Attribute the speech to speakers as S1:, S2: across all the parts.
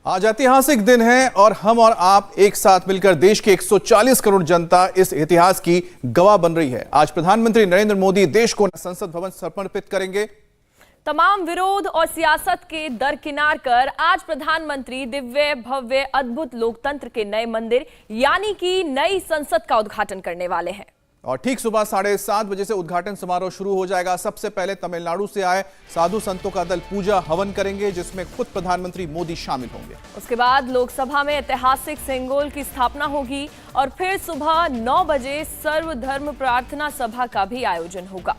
S1: आज ऐतिहासिक दिन है और हम और आप एक साथ मिलकर देश की 140 करोड़ जनता इस इतिहास की गवाह बन रही है। आज प्रधानमंत्री नरेंद्र मोदी देश को संसद भवन समर्पित करेंगे।
S2: तमाम विरोध और सियासत के दरकिनार कर आज प्रधानमंत्री दिव्य भव्य अद्भुत लोकतंत्र के नए मंदिर यानी कि नई संसद का उद्घाटन करने वाले हैं।
S1: और ठीक सुबह 7:30 बजे से उद्घाटन समारोह शुरू हो जाएगा। सबसे पहले तमिलनाडु से आए साधु संतों का दल पूजा हवन करेंगे, जिसमें खुद प्रधानमंत्री मोदी शामिल होंगे।
S2: उसके बाद लोकसभा में ऐतिहासिक सेंगोल की स्थापना होगी और फिर सुबह 9 बजे सर्वधर्म प्रार्थना सभा का भी आयोजन होगा।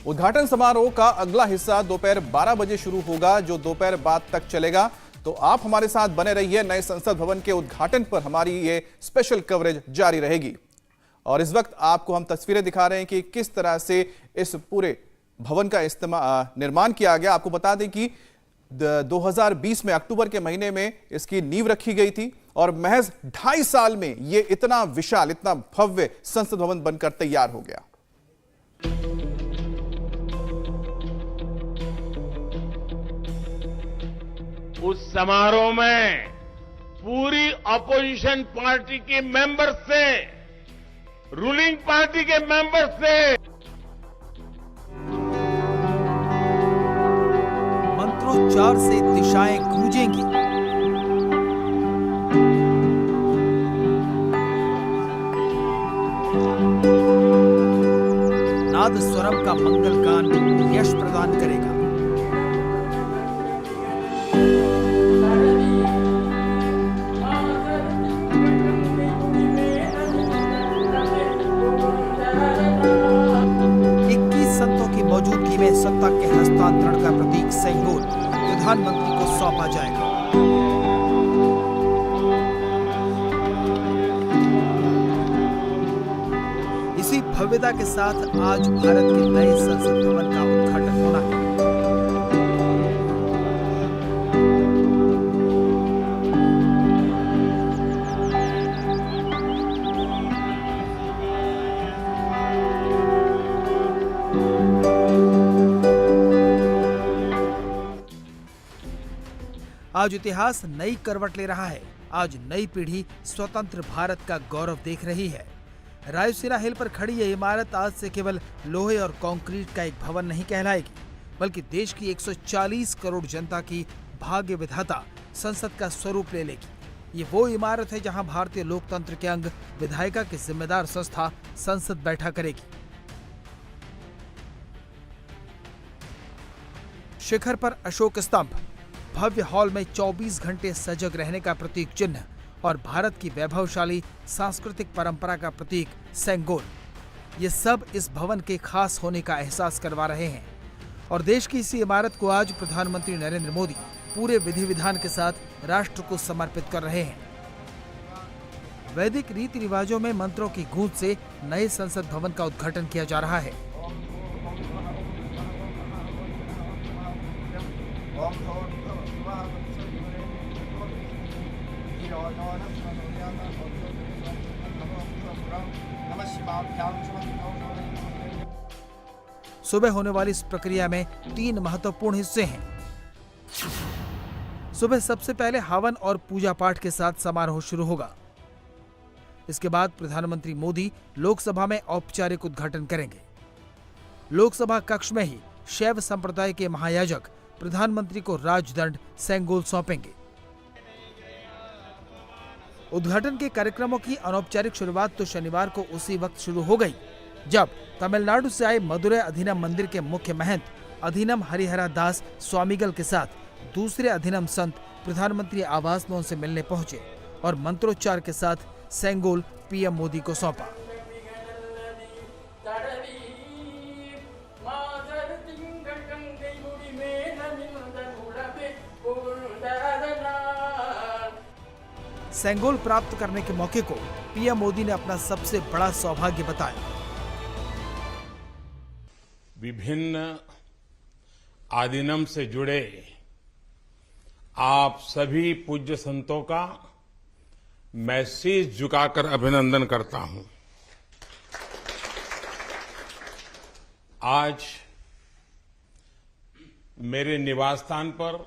S1: उद्घाटन समारोह का अगला हिस्सा दोपहर 12 बजे शुरू होगा, जो दोपहर बाद तक चलेगा। तो आप हमारे साथ बने रहिए। नए संसद भवन के उद्घाटन पर हमारी ये स्पेशल कवरेज जारी रहेगी। और इस वक्त आपको हम तस्वीरें दिखा रहे हैं कि किस तरह से इस पूरे भवन का निर्माण किया गया। आपको बता दें कि 2020 में अक्टूबर के महीने में इसकी नींव रखी गई थी और महज 2.5 साल में यह इतना विशाल, इतना भव्य संसद भवन बनकर तैयार हो गया।
S3: उस समारोह में पूरी अपोजिशन पार्टी के मेंबर्स से, रूलिंग पार्टी के मेंबर्स से
S4: मंत्रोच्चार से दिशाएं गूंजेंगी। नाद स्वरम का मंगल गान यश प्रदान करेगा। मौजूदगी में सत्ता के हस्तांतरण का प्रतीक सेंगोल प्रधानमंत्री को सौंपा जाएगा। इसी भव्यता के साथ आज भारत के नए संसद भवन का उद्घाटन होना है। आज इतिहास नई करवट ले रहा है। आज नई पीढ़ी स्वतंत्र भारत का गौरव देख रही है। रायसीना हिल पर खड़ी यह इमारत आज से केवल लोहे और कंक्रीट का एक भवन नहीं कहलाएगी, बल्कि देश की 140 करोड़ जनता की भाग्य विधाता संसद का स्वरूप ले लेगी। ये वो इमारत है जहां भारतीय लोकतंत्र के अंग विधायिका की जिम्मेदार संस्था संसद बैठा करेगी। शिखर पर अशोक स्तंभ, भव्य हॉल में 24 घंटे सजग रहने का प्रतीक चिन्ह और भारत की वैभवशाली सांस्कृतिक परंपरा का प्रतीक सेंगोल, ये सब इस भवन के खास होने का एहसास करवा रहे हैं। और देश की इसी इमारत को आज प्रधानमंत्री नरेंद्र मोदी पूरे विधि विधान के साथ राष्ट्र को समर्पित कर रहे हैं। वैदिक रीति रिवाजों में मंत्रों की गूंज से नए संसद भवन का उद्घाटन किया जा रहा है। सुबह होने वाली इस प्रक्रिया में 3 महत्वपूर्ण हिस्से हैं। सुबह सबसे पहले हवन और पूजा पाठ के साथ समारोह शुरू होगा। इसके बाद प्रधानमंत्री मोदी लोकसभा में औपचारिक उद्घाटन करेंगे। लोकसभा कक्ष में ही शैव संप्रदाय के महायाजक प्रधानमंत्री को राजदंड सेंगोल सौंपेंगे। उद्घाटन के कार्यक्रमों की अनौपचारिक शुरुआत तो शनिवार को उसी वक्त शुरू हो गई, जब तमिलनाडु से आए मदुरै अधीनम मंदिर के मुख्य महंत अधीनम हरिहरा दास स्वामीगल के साथ दूसरे अधीनम संत प्रधानमंत्री आवास में उनसे मिलने पहुंचे और मंत्रोच्चार के साथ सेंगोल पीएम मोदी को सौंपा। सेंगोल प्राप्त करने के मौके को पीएम मोदी ने अपना सबसे बड़ा सौभाग्य बताया।
S3: विभिन्न आदिनम से जुड़े आप सभी पूज्य संतों का मैं शीश झुकाकर अभिनंदन करता हूं। आज मेरे निवास स्थान पर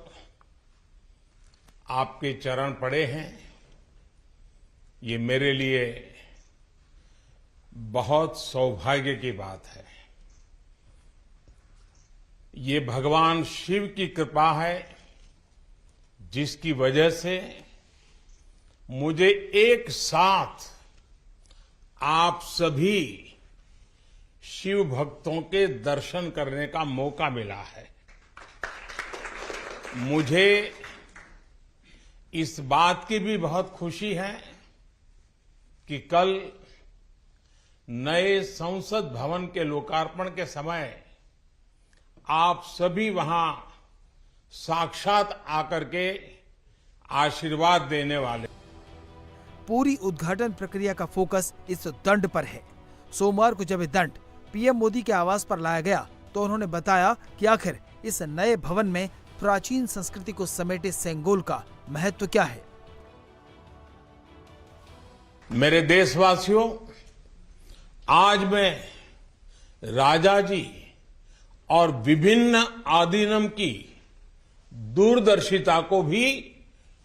S3: आपके चरण पड़े हैं, ये मेरे लिए बहुत सौभाग्य की बात है। ये भगवान शिव की कृपा है, जिसकी वजह से मुझे एक साथ आप सभी शिव भक्तों के दर्शन करने का मौका मिला है। मुझे इस बात की भी बहुत खुशी है कि कल नए संसद भवन के लोकार्पण के समय आप सभी वहां साक्षात आकर के आशीर्वाद देने वाले।
S4: पूरी उद्घाटन प्रक्रिया का फोकस इस दंड पर है। सोमवार को जब ये दंड पीएम मोदी के आवास पर लाया गया तो उन्होंने बताया कि आखिर इस नए भवन में प्राचीन संस्कृति को समेटे सेंगोल का महत्व क्या है।
S3: मेरे देशवासियों, आज मैं राजा जी और विभिन्न आदीनम की दूरदर्शिता को भी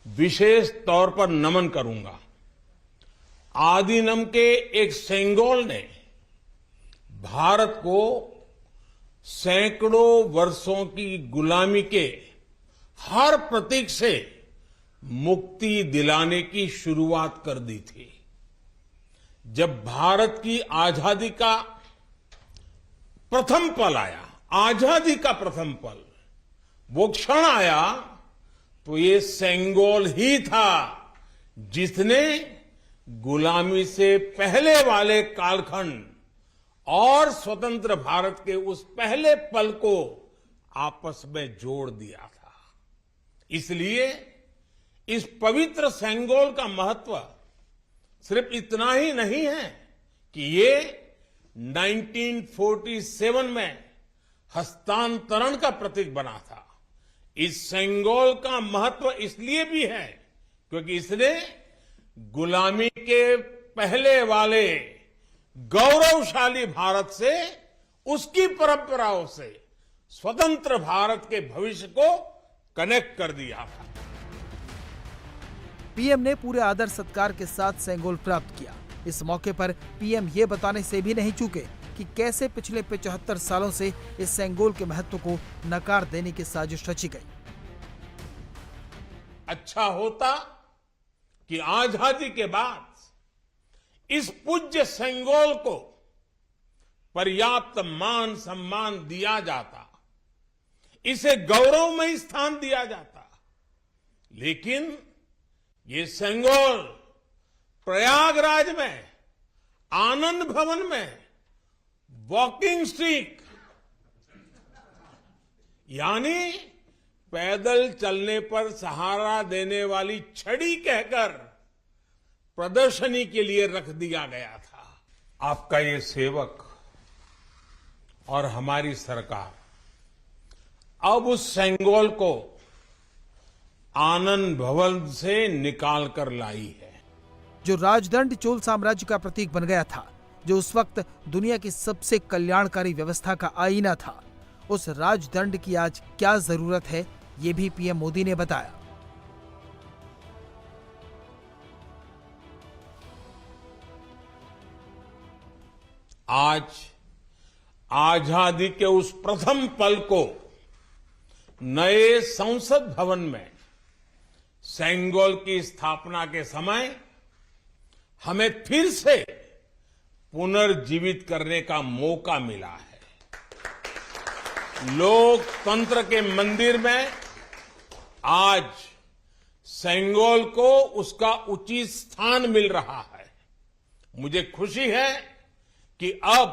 S3: विशेष तौर पर नमन करूंगा। आदीनम के एक सेंगोल ने भारत को सैकड़ों वर्षों की गुलामी के हर प्रतीक से मुक्ति दिलाने की शुरुआत कर दी थी। जब भारत की आजादी का प्रथम पल आया, आजादी का प्रथम पल, वो क्षण आया, तो ये सेंगोल ही था जिसने गुलामी से पहले वाले कालखंड और स्वतंत्र भारत के उस पहले पल को आपस में जोड़ दिया था। इसलिए इस पवित्र सेंगोल का महत्व सिर्फ इतना ही नहीं है कि ये 1947 में हस्तांतरण का प्रतीक बना था। इस सेंगोल का महत्व इसलिए भी है क्योंकि इसने गुलामी के पहले वाले गौरवशाली भारत से, उसकी परंपराओं से स्वतंत्र भारत के भविष्य को कनेक्ट कर दिया था।
S4: पीएम ने पूरे आदर सत्कार के साथ सेंगोल प्राप्त किया। इस मौके पर पीएम ये बताने से भी नहीं चूके कि कैसे पिछले 75 सालों से इस सेंगोल के महत्व को नकार देने की साजिश रची गई।
S3: अच्छा होता कि आजादी के बाद इस पूज्य सेंगोल को पर्याप्त मान सम्मान दिया जाता, इसे गौरवमयी स्थान दिया जाता, लेकिन ये सेंगोल प्रयागराज में आनंद भवन में वॉकिंग स्टिक यानी पैदल चलने पर सहारा देने वाली छड़ी कहकर प्रदर्शनी के लिए रख दिया गया था। आपका ये सेवक और हमारी सरकार अब उस सेंगोल को आनंद भवन से निकाल कर लाई है।
S4: जो राजदंड चोल साम्राज्य का प्रतीक बन गया था, जो उस वक्त दुनिया की सबसे कल्याणकारी व्यवस्था का आईना था, उस राजदंड की आज क्या जरूरत है, ये भी पीएम मोदी ने बताया।
S3: आज आजादी के उस प्रथम पल को नए संसद भवन में सेंगोल की स्थापना के समय हमें फिर से पुनर्जीवित करने का मौका मिला है। लोकतंत्र के मंदिर में आज सेंगोल को उसका उचित स्थान मिल रहा है। मुझे खुशी है कि अब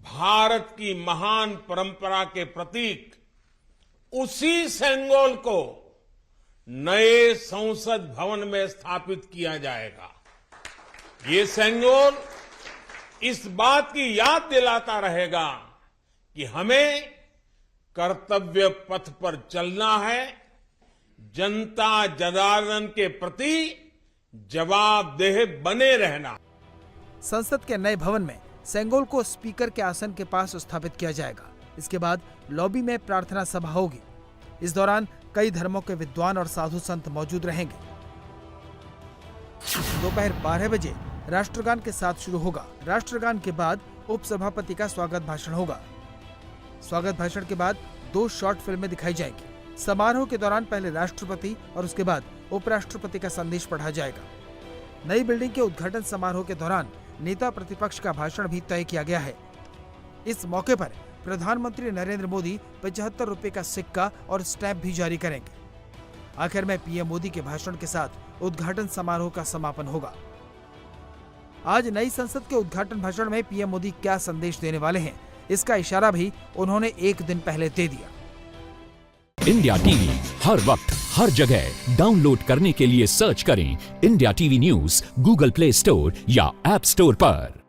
S3: भारत की महान परंपरा के प्रतीक उसी सेंगोल को नए संसद भवन में स्थापित किया जाएगा। ये सेंगोल इस बात की याद दिलाता रहेगा कि हमें कर्तव्य पथ पर चलना है, जनता जनार्दन के प्रति जवाबदेह बने रहना।
S4: संसद के नए भवन में सेंगोल को स्पीकर के आसन के पास स्थापित किया जाएगा। इसके बाद लॉबी में प्रार्थना सभा होगी। इस दौरान कई धर्मों के विद्वान और साधु संत मौजूद रहेंगे। दोपहर 12 बजे राष्ट्रगान के साथ शुरू होगा। राष्ट्रगान के बाद उपसभापति का स्वागत भाषण होगा। स्वागत भाषण के बाद 2 शॉर्ट फिल्में दिखाई जाएंगी। समारोह के दौरान पहले राष्ट्रपति और उसके बाद उपराष्ट्रपति का संदेश पढ़ा जाएगा। नई बिल्डिंग के उद्घाटन समारोह के दौरान नेता प्रतिपक्ष का भाषण भी तय किया गया है। इस मौके पर प्रधानमंत्री नरेंद्र मोदी 75 रुपए का सिक्का और स्टैंप भी जारी करेंगे। आखिर में पीएम मोदी के भाषण के साथ उद्घाटन समारोह का समापन होगा। आज नई संसद के उद्घाटन भाषण में पीएम मोदी क्या संदेश देने वाले हैं, इसका इशारा भी उन्होंने एक दिन पहले दे दिया।
S5: इंडिया टीवी हर वक्त हर जगह डाउनलोड करने के लिए सर्च करें India TV news Google play store या ऐप स्टोर पर।